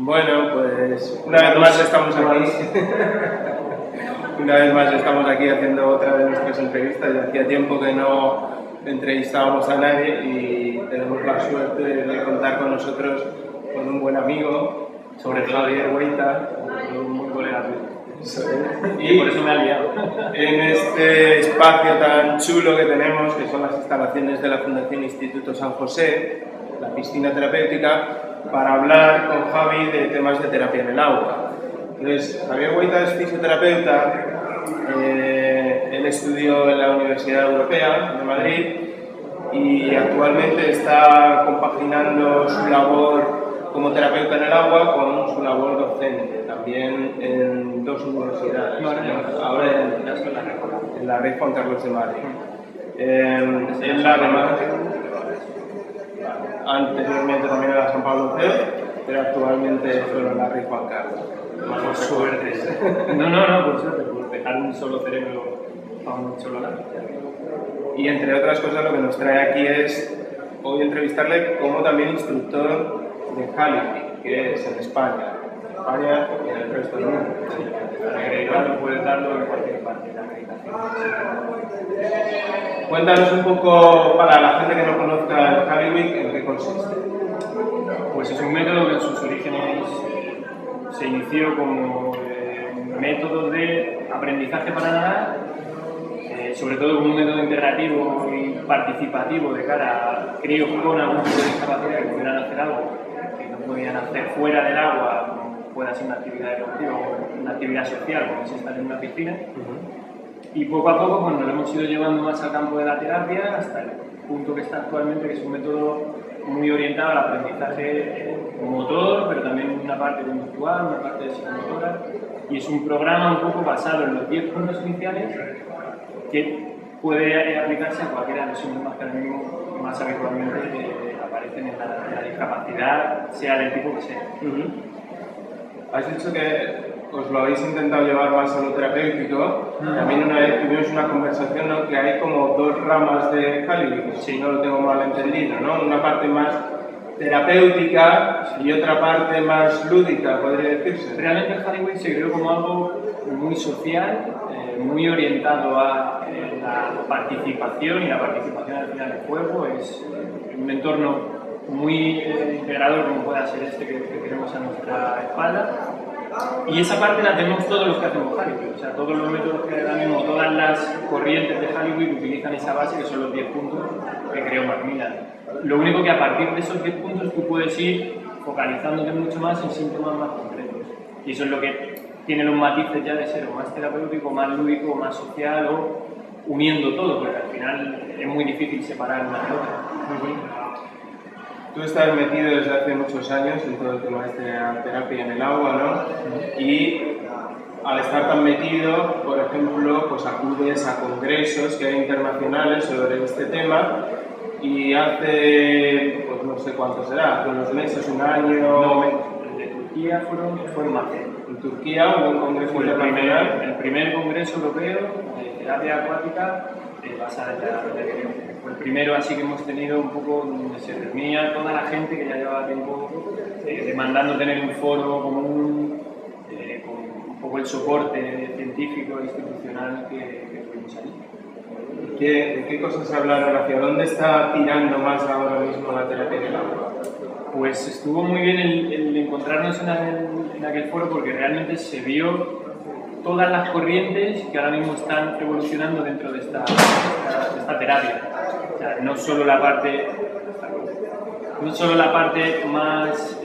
Bueno, pues una vez más estamos aquí. Una vez más estamos aquí haciendo otra de nuestras entrevistas. Ya hacía tiempo que no entrevistábamos a nadie y tenemos la suerte de contar con nosotros con un buen amigo, sobre todo Javier Hueita, un muy colega tuyo. Y por eso me ha liado. En este espacio tan chulo que tenemos, que son las instalaciones de la Fundación Instituto San José, la piscina terapéutica, para hablar con Javi de temas de terapia en el agua. Entonces, Javier Hueita es fisioterapeuta, él estudió en la Universidad Europea de Madrid y actualmente está compaginando su labor como terapeuta en el agua con su labor docente, también en dos universidades. Ahora en la Red Juan Carlos de Madrid. Anteriormente también era San Pablo CEO, pero actualmente solo en la Red Juan Carlos. Por suerte. No, por suerte, por dejar un solo cerebro a un solo lado. Y entre otras cosas lo que nos trae aquí es hoy entrevistarle como también instructor de Halipic, que es en España y en el resto del mundo. Agregado puedes darlo en cualquier parte de la acreditación. Cuéntanos un poco, para la gente que no conozca el Halipic, en qué consiste. Pues es un método que en sus orígenes se inició como método de aprendizaje para nadar, sobre todo como un método integrativo y participativo de cara a críos con algún tipo de discapacidad que pudieran hacer algo que no podían hacer fuera del agua, como pueda ser una actividad deportiva o una actividad social, como es estar en una piscina. Y poco a poco pues, nos lo hemos ido llevando más al campo de la terapia hasta el punto que está actualmente, que es un método muy orientado al aprendizaje motor, pero también una parte conductual, una parte de psicomotora, y es un programa un poco basado en los 10 puntos iniciales que puede aplicarse a cualquiera de los síntomas que ahora mismo más habitualmente aparecen en la discapacidad, sea del tipo que sea. Has dicho que os lo habéis intentado llevar más a lo terapéutico. También una vez tuvimos una conversación, ¿no? Que hay como dos ramas de Halipic, si no lo tengo mal entendido, ¿no? Una parte más terapéutica y otra parte más lúdica, podría decirse. Realmente el Halipic se creó como algo muy social, muy orientado a la participación, y la participación al final del juego es un entorno muy integrador como pueda ser este que tenemos a nuestra espalda. Y esa parte la tenemos todos los que hacemos Halipic, o sea, todos los métodos que ahora mismo, todas las corrientes de Halipic utilizan esa base, que son los 10 puntos que creó Macmillan. Lo único que a partir de esos 10 puntos tú puedes ir focalizándote mucho más en síntomas más concretos. Y eso es lo que tiene los matices ya de ser o más terapéutico, más lúdico, más social, o uniendo todo, porque al final es muy difícil separar una de otra. Tú estás metido desde hace muchos años en todo el tema de la terapia en el agua, ¿no? Y al estar tan metido, por ejemplo, pues acudes a congresos que hay internacionales sobre este tema y hace, pues no sé cuánto será, hace unos meses, un año... No, el de Turquía fue en marzo. En Turquía hubo un congreso internacional. El primer congreso europeo de terapia acuática basada en la terapia. Fue el primero así que hemos tenido un poco donde se reunía toda la gente que ya llevaba tiempo demandando tener un foro común con un poco el soporte científico e institucional que tuvimos allí. ¿De qué cosas se hablaron? ¿Hacia dónde está tirando más ahora mismo la terapia del agua? Pues estuvo muy bien el encontrarnos en aquel foro, porque realmente se vio todas las corrientes que ahora mismo están evolucionando dentro de esta terapia. O sea, no solo la parte más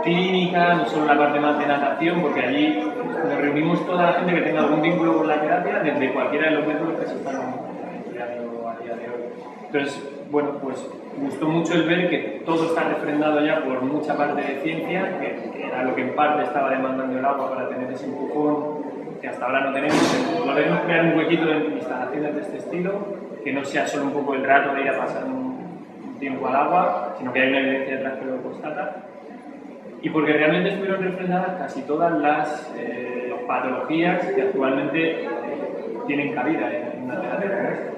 clínica, no solo la parte más de natación, porque allí nos reunimos toda la gente que tenga algún vínculo con la terapia desde cualquiera de los métodos que se están empleando a día de hoy. Entonces, bueno, pues gustó mucho el ver que todo está refrendado ya por mucha parte de ciencia, que era lo que en parte estaba demandando el agua para tener ese empujón que hasta ahora no tenemos. Podemos crear un huequito de instalaciones de este estilo, que no sea solo un poco el rato de ir a pasar un tiempo al agua, sino que hay una evidencia detrás que lo constata. Y porque realmente estuvieron refrendadas casi todas las patologías que actualmente tienen cabida en una terapia como esta.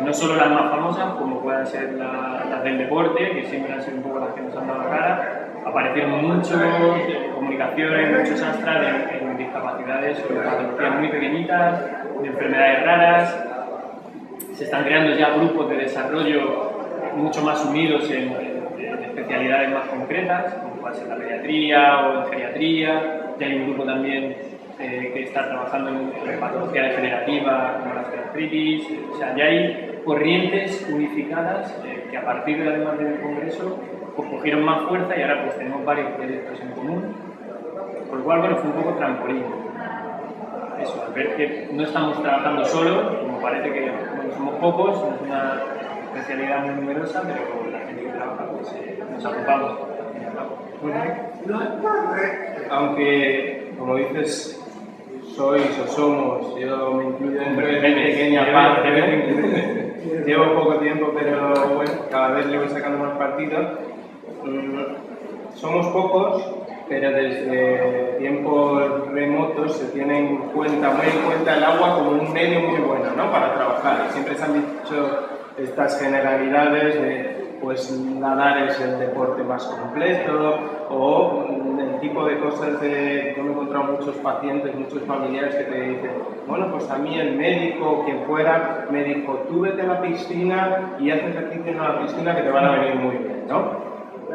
No solo las más famosas, como puedan ser las del deporte, que siempre han sido un poco las que nos han dado la cara, aparecieron muchas comunicaciones, muchos astras en discapacidades o patologías muy pequeñitas, de enfermedades raras. Se están creando ya grupos de desarrollo mucho más unidos en especialidades más concretas, como puede ser la pediatría o en geriatría. Ya hay un grupo también que está trabajando en patología degenerativa como la osteoartritis. O sea, ya hay corrientes unificadas que a partir de la demanda del Congreso pues cogieron más fuerza y ahora pues tenemos varios proyectos en común, por lo cual bueno, fue un poco trampolín. Eso, al ver que no estamos trabajando solos, como parece que bueno, somos pocos, no es una especialidad muy numerosa, pero la gente que trabaja pues nos ocupamos. Aunque, como dices, sois o somos, yo me incluyo dentro de pequeña parte, llevo poco tiempo, pero bueno, cada vez le voy sacando más partido. Somos pocos, pero desde tiempos remotos se tiene muy en cuenta el agua como un medio muy bueno, ¿no?, para trabajar. Siempre se han dicho estas generalidades de pues nadar es el deporte más completo, o el tipo de cosas de... Yo me he encontrado muchos pacientes, muchos familiares que te dicen, bueno, pues a mí el médico, quien fuera, me dijo, tú vete a la piscina y haz ejercicio en la piscina que te van a venir muy bien, ¿no?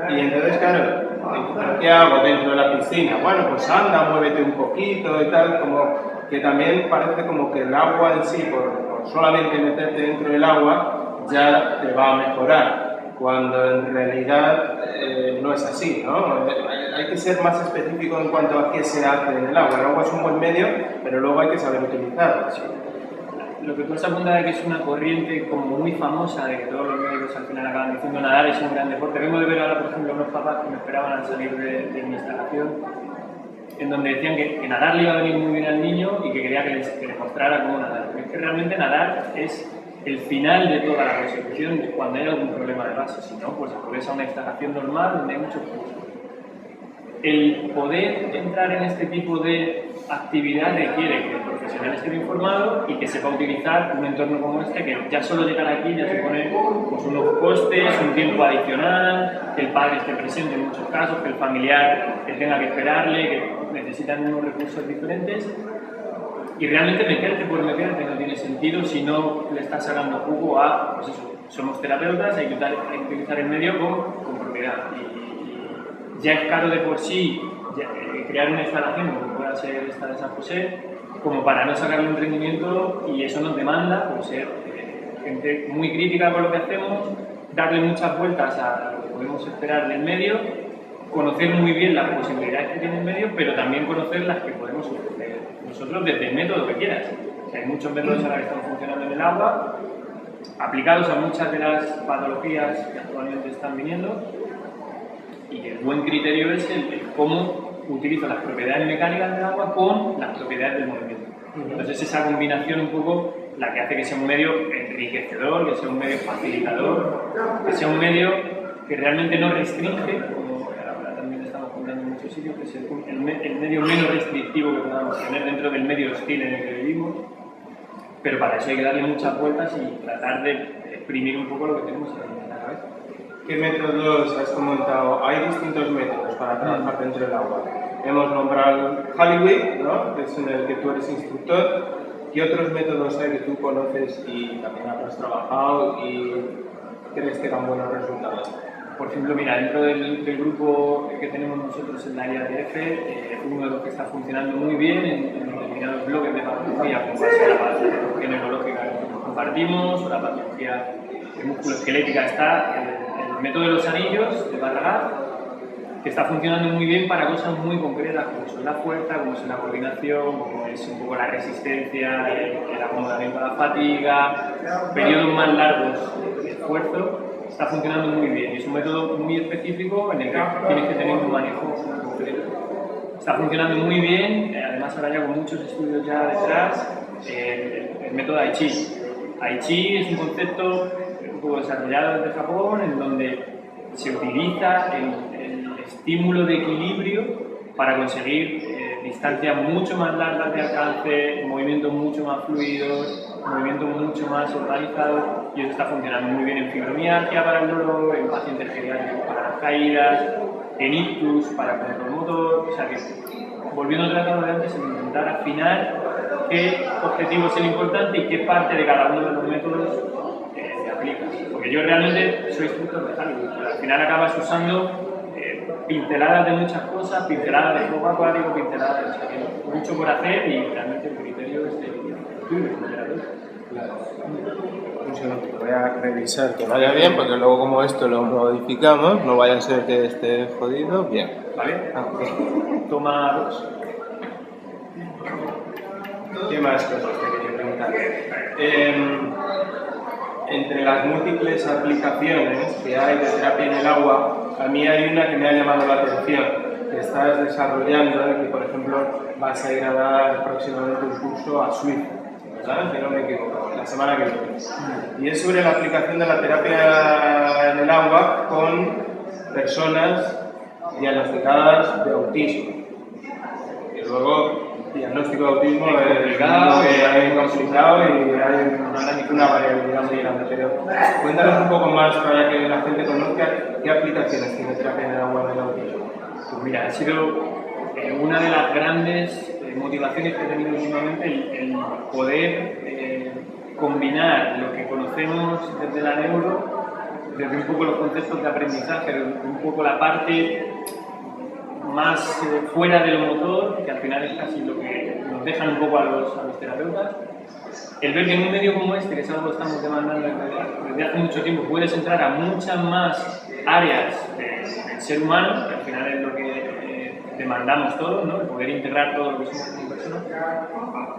Y entonces, claro, ¿qué hago dentro de la piscina? Bueno, pues anda, muévete un poquito y tal, como que también parece como que el agua en sí, por solamente meterte dentro del agua, ya te va a mejorar, cuando en realidad no es así, ¿no? Hay que ser más específico en cuanto a qué se hace en el agua. El agua es un buen medio, pero luego hay que saber utilizarlo. Lo que tú has apuntado es que es una corriente como muy famosa, de que todos los médicos al final acaban diciendo nadar es un gran deporte. Vengo de ver ahora, por ejemplo, unos papás que me esperaban al salir de mi instalación, en donde decían que nadar le iba a venir muy bien al niño y que quería que le mostrara cómo nadar. Porque es que realmente nadar es el final de toda la resolución cuando hay algún problema de base. Si no, pues acudes a una instalación normal donde hay muchos cursos. El poder entrar en este tipo de actividad requiere que el profesional esté informado y que sepa utilizar un entorno como este, que ya solo llegar aquí ya supone pues, unos costes, un tiempo adicional, que el padre esté presente en muchos casos, que el familiar que tenga que esperarle, que necesitan unos recursos diferentes. Y realmente meterte por meterte no tiene sentido si no le estás sacando jugo a, pues eso, somos terapeutas, hay que utilizar el medio con propiedad. Y ya es caro de por sí crear una instalación como pueda ser esta de San José, como para no sacarle un rendimiento, y eso nos demanda por ser gente muy crítica con lo que hacemos, darle muchas vueltas a lo que podemos esperar del medio, conocer muy bien las posibilidades que tiene el medio, pero también conocer las que podemos ofrecer nosotros desde el método que quieras. O sea, hay muchos métodos ahora que están funcionando en el agua, aplicados a muchas de las patologías que actualmente están viniendo, y el buen criterio es el cómo utilizo las propiedades mecánicas del agua con las propiedades del movimiento. Entonces esa combinación un poco la que hace que sea un medio enriquecedor, que sea un medio facilitador, que sea un medio que realmente no restringe, como ahora también estamos contando en muchos sitios, que es el medio menos restrictivo que podamos tener dentro del medio hostil en el que vivimos, pero para eso hay que darle muchas vueltas y tratar de exprimir un poco lo que tenemos en la cabeza. ¿Qué métodos has comentado? Hay distintos métodos para trabajar dentro del agua. Hemos nombrado Halliwell, ¿no?, que es en el que tú eres instructor. ¿Qué otros métodos hay que tú conoces y también has trabajado y crees que dan buenos resultados? Por ejemplo, mira, dentro del grupo que tenemos nosotros en la IATF, uno de los que está funcionando muy bien en determinados bloques de patología, como puede ser la patología neurológica que compartimos, o la patología musculoesquelética, está el método de los anillos de Barragán, que está funcionando muy bien para cosas muy concretas, como son la fuerza, como es la coordinación, como es un poco la resistencia, el acomodamiento a la fatiga, periodos más largos de esfuerzo. Está funcionando muy bien y es un método muy específico en el que tienes que tener un manejo concreto. Está funcionando muy bien, además ahora ya con muchos estudios ya detrás, el método Aichi. Aichi es un concepto un poco desarrollado desde Japón, en donde se utiliza el estímulo de equilibrio para conseguir distancias mucho más largas de alcance, movimientos mucho más fluidos, movimientos mucho más organizados, y eso está funcionando muy bien en fibromialgia para el dolor, en pacientes geriátricos para las caídas, en ictus, para control motor, o sea que, volviendo otra vez a lo de antes, intentar afinar qué objetivo es el importante y qué parte de cada uno de los métodos te aplicas. Porque yo realmente soy instructor de Hollywood, pero al final acabas usando pinceladas de muchas cosas, pinceladas de juego acuático, pinceladas de... O sea, que mucho por hacer y realmente el criterio es de terapeuta. Claro. Un segundo, voy a revisar que vaya bien, porque luego como esto lo modificamos, no vaya a ser que esté jodido. Bien. ¿Vale? Ah, ok. Toma 2. ¿Qué más cosas te quería preguntar? Entre las múltiples aplicaciones que hay de terapia en el agua, a mí hay una que me ha llamado la atención, que estás desarrollando y que, por ejemplo, vas a ir a dar próximamente un curso a Swift, ¿verdad? Si no me equivoco, la semana que viene. Y es sobre la aplicación de la terapia en el agua con personas diagnosticadas de autismo. Y luego, diagnóstico de autismo es complicado y hay una variabilidad muy grande. Pero cuéntanos un poco más para que la gente conozca qué aplicaciones tiene terapia en el agua en el autismo. Pues mira, ha sido una de las grandes motivaciones que he tenido últimamente el poder combinar lo que conocemos desde la neuro, desde un poco los conceptos de aprendizaje, desde un poco la parte más fuera de lo motor, que al final es casi lo que nos dejan un poco a los terapeutas. El ver que en un medio como este, que es algo que estamos demandando desde hace mucho tiempo, puedes entrar a muchas más áreas del ser humano, que al final es lo que demandamos todos, ¿no? El poder integrar todo lo que somos como personas.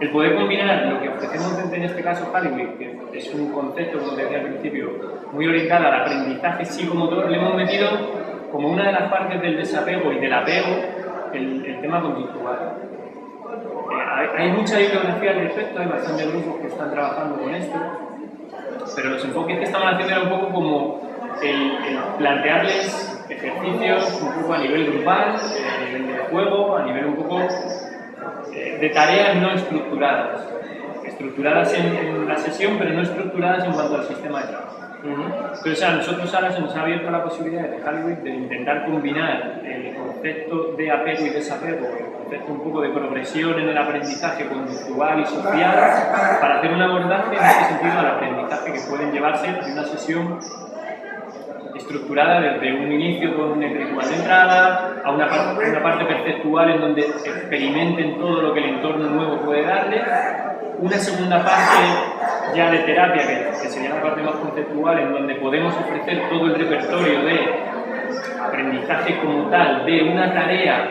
El poder combinar lo que ofrecemos desde, en este caso, Hollywood, que es un concepto, como te decía al principio, muy orientado al aprendizaje psicomotor, le hemos metido como una de las partes del desapego y del apego, el tema conductual. Hay mucha bibliografía al respecto, hay bastantes grupos que están trabajando con esto, pero los enfoques que estaban haciendo era un poco como el plantearles ejercicios un poco a nivel grupal, a nivel de juego, a nivel un poco de tareas no estructuradas. Estructuradas en la sesión, pero no estructuradas en cuanto al sistema de trabajo. Entonces a nosotros ahora se nos ha abierto la posibilidad de Hollywood de intentar combinar el concepto de apego y desapego, el concepto un poco de progresión en el aprendizaje conductual y social, para hacer un abordaje en este sentido al aprendizaje que pueden llevarse de una sesión estructurada desde un inicio con un ritual de entrada a una parte perceptual en donde experimenten todo lo que el entorno nuevo puede darle, una segunda parte ya de terapia que sería la parte más conceptual en donde podemos ofrecer todo el repertorio de aprendizaje como tal de una tarea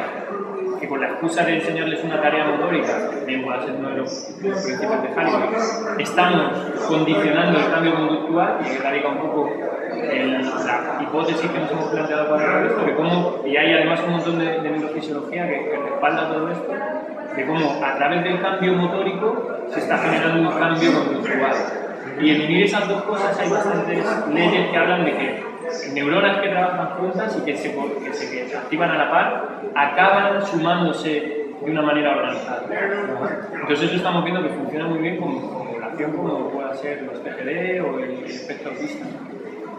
que con la excusa de enseñarles una tarea motórica, bien puede ser uno de los principios de Hollywood, estamos condicionando el cambio conductual y que radica un poco la hipótesis que nos hemos planteado para esto, de cómo, y hay además un montón de neurofisiología que respalda todo esto, de cómo a través del cambio motórico se está generando un cambio conductual. Y en unir esas dos cosas hay bastantes leyes que hablan de que neuronas que trabajan juntas y que se activan a la par acaban sumándose de una manera organizada. Entonces eso estamos viendo que funciona muy bien como relación como pueda ser los TGD o el espectro autista.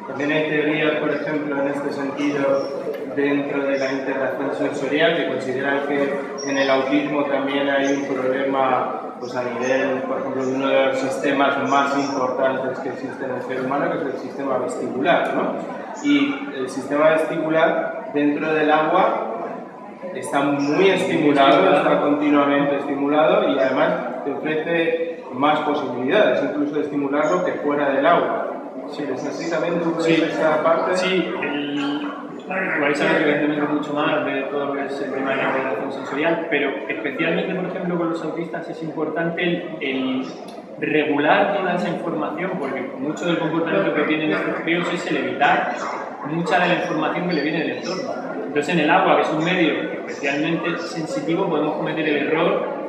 También hay teorías, por ejemplo, en este sentido, dentro de la integración sensorial, que consideran que en el autismo también hay un problema pues, a nivel, por ejemplo, de uno de los sistemas más importantes que existe en el ser humano, que es el sistema vestibular, ¿no? Y el sistema vestibular dentro del agua está muy estimulado, está continuamente estimulado y además te ofrece más posibilidades, incluso de estimularlo que fuera del agua. Sí, ¿es así también esa parte? Sí, vais a ver evidentemente mucho más de todo lo que es el tema de la integración sensorial, pero especialmente, por ejemplo, con los autistas es importante el regular toda esa información, porque mucho del comportamiento que tienen estos críos es el evitar mucha de la información que le viene del entorno. Entonces, en el agua, que es un medio especialmente sensitivo, podemos cometer el error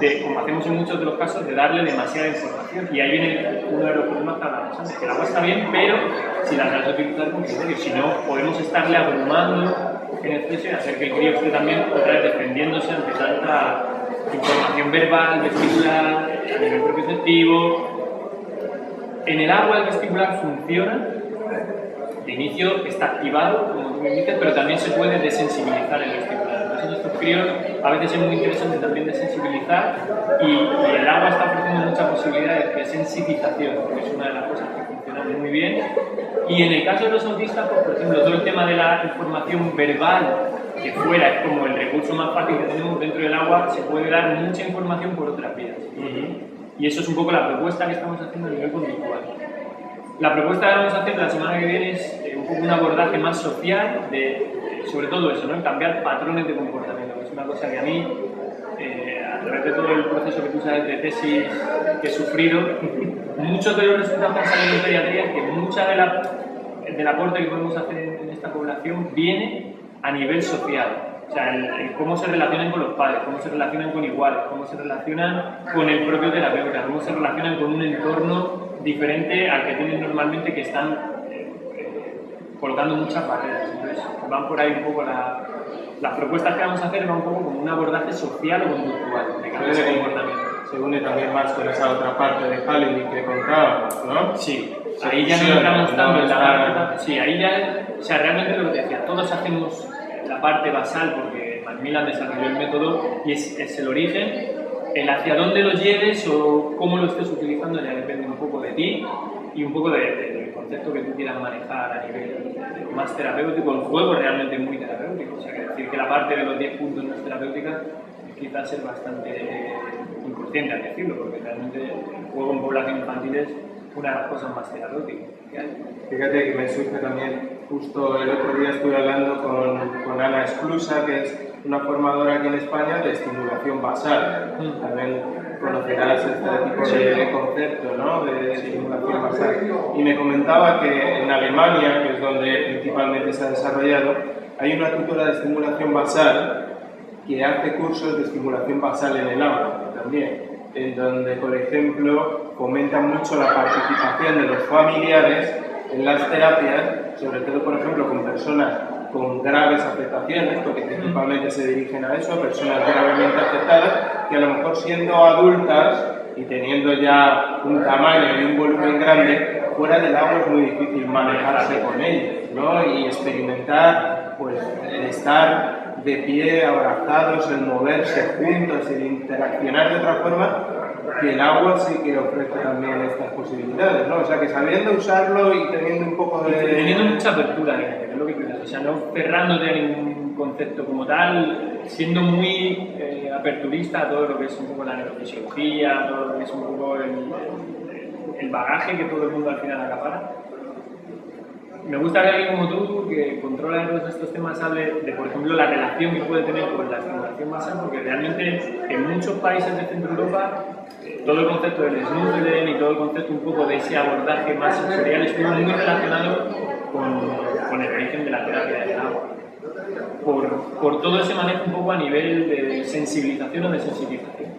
de, como hacemos en muchos de los casos, de darle demasiada información. Y ahí viene uno de los problemas que hablamos antes, que el agua está bien, pero si la sabes utilizar con criterio, si no, podemos estarle abrumando en exceso y hacer que el crío esté también otra vez defendiéndose ante tanta información verbal, vestibular, a nivel propioceptivo. En el agua el vestibular funciona, de inicio está activado, como tú me dices, pero también se puede desensibilizar el vestibular. Entonces en estos críos a veces es muy interesante también desensibilizar y el agua está ofreciendo muchas posibilidades de sensibilización, que es una de las cosas que funciona muy bien. Y en el caso de los autistas, pues, por ejemplo, todo el tema de la información verbal, que fuera es como el recurso más fácil que tenemos dentro del agua, se puede dar mucha información por otras vías. Y eso es un poco la propuesta que estamos haciendo a nivel conductual. La propuesta que vamos a hacer la semana que viene es un poco un abordaje más social de, sobre todo eso, ¿no? Cambiar patrones de comportamiento, que es una cosa que a mí, a través de todo el proceso que tú sabes de tesis que he sufrido, muchos de los resultados que han salido en pediatría es que mucha del aporte que podemos hacer en esta población viene a nivel social. O sea, el cómo se relacionan con los padres, cómo se relacionan con iguales, cómo se relacionan con el propio terapeuta, cómo se relacionan con un entorno diferente al que tienen normalmente, que están colocando muchas barreras. Entonces, van por ahí un poco las propuestas que vamos a hacer, van un poco como un abordaje social o conductual de cambio de comportamiento. Se une también más con esa otra parte de Halley que contábamos, ¿no? Sí, ahí ya no entramos tanto en la parte. Sí, ahí ya, o sea, realmente lo que te decía, todos hacemos la parte basal porque Macmillan desarrolló el método y es el origen. El hacia dónde lo lleves o cómo lo estés utilizando ya depende un poco de ti y un poco del concepto que tú quieras manejar a nivel más terapéutico. El juego realmente es muy terapéutico, o sea, que decir que la parte de los 10 puntos no es terapéutica es quizás ser bastante inconsciente al decirlo, porque realmente el juego en población infantil es una de las cosas más terapéuticas que hay. Fíjate que me surge también, justo el otro día estuve hablando con Ana Esclusa, que es una formadora aquí en España de estimulación basal. También conocerás este tipo de concepto, ¿no? De estimulación basal. Y me comentaba que en Alemania, que es donde principalmente se ha desarrollado, hay una tutora de estimulación basal que hace cursos de estimulación basal en el aula también, en donde, por ejemplo, fomenta mucho la participación de los familiares en las terapias, sobre todo, por ejemplo, con personas con graves afectaciones, porque principalmente se dirigen a eso, personas gravemente afectadas, que a lo mejor siendo adultas y teniendo ya un tamaño y un volumen grande, fuera del agua es muy difícil manejarse con ellos, ¿no? Y experimentar, pues, el estar de pie, abrazados, el moverse juntos, el interaccionar de otra forma, que el agua sí que ofrece también estas posibilidades, ¿no? O sea, que sabiendo usarlo y teniendo un poco de... Teniendo mucha apertura, que es lo que dices, o sea, no cerrándote a ningún concepto como tal, siendo muy aperturista a todo lo que es un poco la neurofisiología, todo lo que es un poco el bagaje que todo el mundo al final acapara. Me gusta que alguien como tú, que controla todos estos temas, hable de, por ejemplo, la relación que puede tener con la estimulación basal, porque realmente en muchos países de Centro Europa todo el concepto del Snuggling y todo el concepto un poco de ese abordaje más sensorial estuvo muy relacionado con el origen de la terapia del agua. Por todo ese manejo un poco a nivel de sensibilización o desensibilización.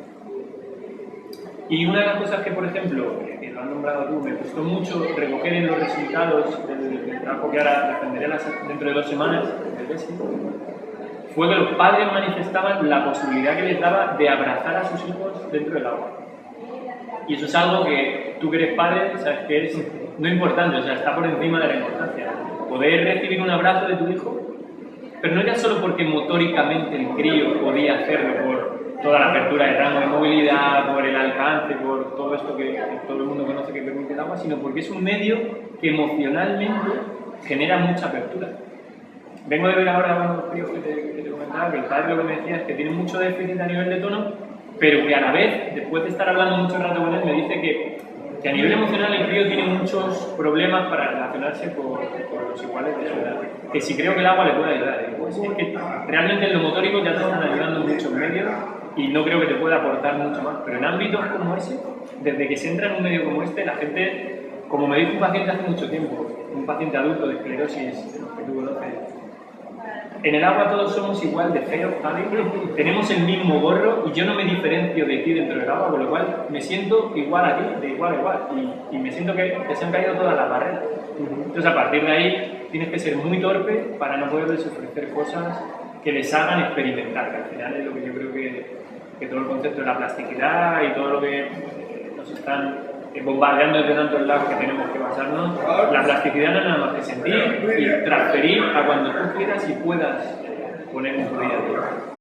Y una de las cosas que, por ejemplo, que lo has nombrado tú, me costó mucho recoger en los resultados del trabajo que ahora defenderé dentro de 2 semanas, fue que los padres manifestaban la posibilidad que les daba de abrazar a sus hijos dentro del agua. Y eso es algo que tú que eres padre, sabes que es no importante, o sea, está por encima de la importancia. Poder recibir un abrazo de tu hijo, pero no ya solo porque motóricamente el crío podía hacerlo por toda la apertura de rango de movilidad, por el alcance, por todo esto que todo el mundo conoce que permite el agua, sino porque es un medio que emocionalmente genera mucha apertura. Vengo de ver ahora a unos críos que te comentaba, que el padre lo que me decía es que tiene mucho déficit a nivel de tono, pero que a la vez, después de estar hablando mucho rato con él, me dice que a nivel emocional el crío tiene muchos problemas para relacionarse con los iguales de su edad. Que si creo que el agua le puede ayudar. Digo, pues es que realmente en lo motórico ya te están ayudando muchos medios y no creo que te pueda aportar mucho más. Pero en ámbitos como ese, desde que se entra en un medio como este, la gente, como me dijo un paciente hace mucho tiempo, un paciente adulto de esclerosis, que tú conoces, en el agua todos somos igual de feos, ¿vale? Tenemos el mismo gorro y yo no me diferencio de ti dentro del agua, con lo cual me siento igual a ti, de igual a igual, y me siento que se han caído todas las barreras. Entonces, a partir de ahí, tienes que ser muy torpe para no poderles ofrecer cosas que les hagan experimentar, que al final es lo que yo creo que todo el concepto de la plasticidad y todo lo que nos están bombardeando desde tantos lados que tenemos que basarnos. La plasticidad no es nada más que sentir y transferir a cuando tú quieras y puedas poner en tu día a día.